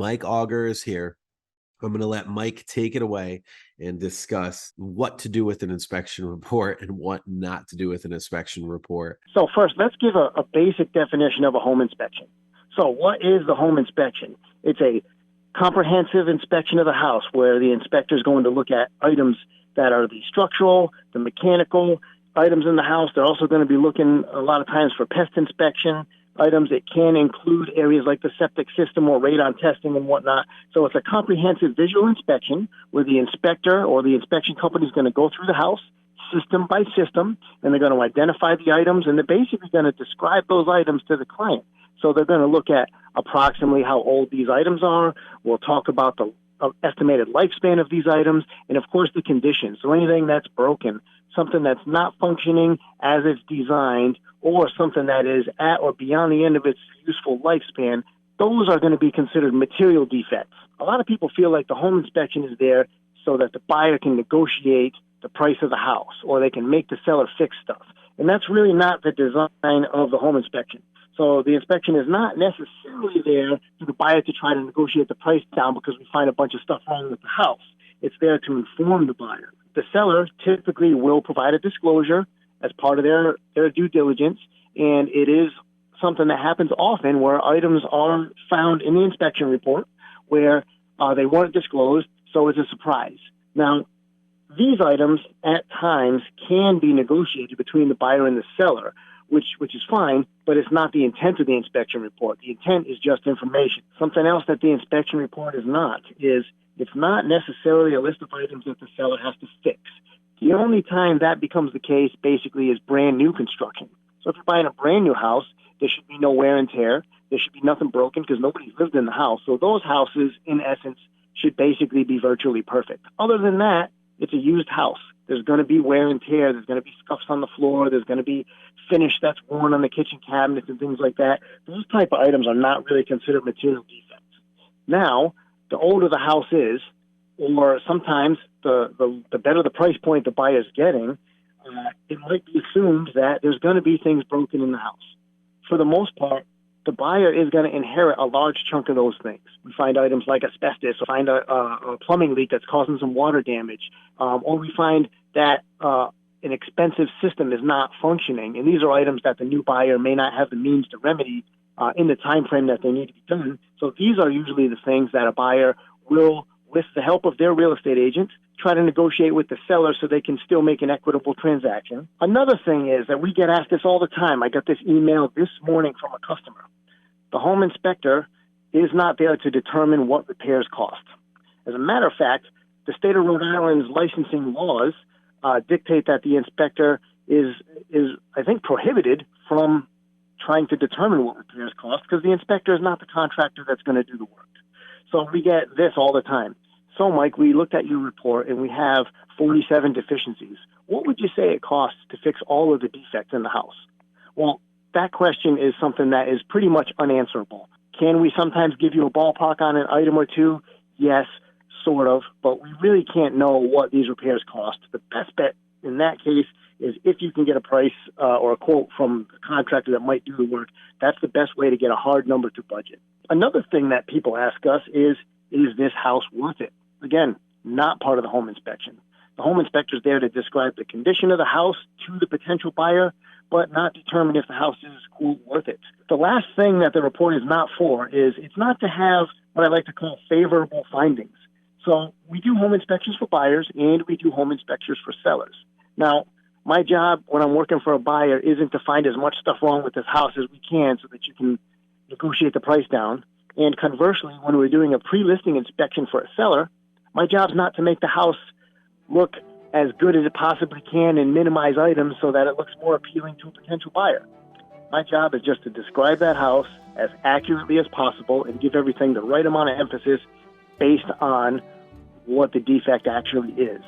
Mike Auger is here. I'm going to let Mike take it away and discuss what to do with an inspection report and what not to do with an inspection report. So first, let's give a basic definition of a home inspection. So what is the home inspection? It's a comprehensive inspection of the house where the inspector is going to look at items that are the structural, the mechanical items in the house. They're also going to be looking a lot of times for pest inspection items. It can include areas like the septic system or radon testing and whatnot. So it's a comprehensive visual inspection where the inspector or the inspection company is going to go through the house system by system, and they're going to identify the items, and they're basically going to describe those items to the client. So they're going to look at approximately how old these items are. We'll talk about the estimated lifespan of these items, and of course the condition. So anything that's broken, something that's not functioning as it's designed, or something that is at or beyond the end of its useful lifespan, those are going to be considered material defects. A lot of people feel like the home inspection is there so that the buyer can negotiate the price of the house, or they can make the seller fix stuff. And that's really not the design of the home inspection. So the inspection is not necessarily there for the buyer to try to negotiate the price down because we find a bunch of stuff wrong with the house. It's there to inform the buyer. The seller typically will provide a disclosure as part of their due diligence, and it is something that happens often where items are found in the inspection report where they weren't disclosed, so it's a surprise. Now, these items at times can be negotiated between the buyer and the seller, which is fine, but it's not the intent of the inspection report. The intent is just information. Something else that the inspection report is not is it's not necessarily a list of items that the seller has to fix. The only time that becomes the case basically is brand new construction. So if you're buying a brand new house, there should be no wear and tear. There should be nothing broken because nobody's lived in the house. So those houses, in essence, should basically be virtually perfect. Other than that, it's a used house. There's going to be wear and tear. There's going to be scuffs on the floor. There's going to be finish that's worn on the kitchen cabinets and things like that. Those type of items are not really considered material defects. Now, the older the house is, or sometimes the better the price point the buyer's getting, it might be assumed that there's going to be things broken in the house. For the most part, the buyer is going to inherit a large chunk of those things. We find items like asbestos, or find a plumbing leak that's causing some water damage, or we find that an expensive system is not functioning. And these are items that the new buyer may not have the means to remedy in the time frame that they need to be done. So these are usually the things that a buyer will, with the help of their real estate agent, try to negotiate with the seller so they can still make an equitable transaction. Another thing is that we get asked this all the time. I got this email this morning from a customer. The home inspector is not there to determine what repairs cost. As a matter of fact, the state of Rhode Island's licensing laws dictate that the inspector is I think, prohibited from trying to determine what repairs cost because the inspector is not the contractor that's going to do the work. So we get this all the time. So, Mike, we looked at your report and we have 47 deficiencies. What would you say it costs to fix all of the defects in the house? Well, that question is something that is pretty much unanswerable. Can we sometimes give you a ballpark on an item or two? Yes, sort of, but we really can't know what these repairs cost. The best bet in that case is if you can get a price or a quote from the contractor that might do the work, that's the best way to get a hard number to budget. Another thing that people ask us is this house worth it? Again, not part of the home inspection. The home inspector is there to describe the condition of the house to the potential buyer, but not determine if the house is, quote, worth it. The last thing that the report is not for is it's not to have what I like to call favorable findings. So we do home inspections for buyers and we do home inspections for sellers. Now, my job when I'm working for a buyer isn't to find as much stuff wrong with this house as we can so that you can negotiate the price down. And conversely, when we're doing a pre-listing inspection for a seller, my job's not to make the house look as good as it possibly can and minimize items so that it looks more appealing to a potential buyer. My job is just to describe that house as accurately as possible and give everything the right amount of emphasis based on what the defect actually is.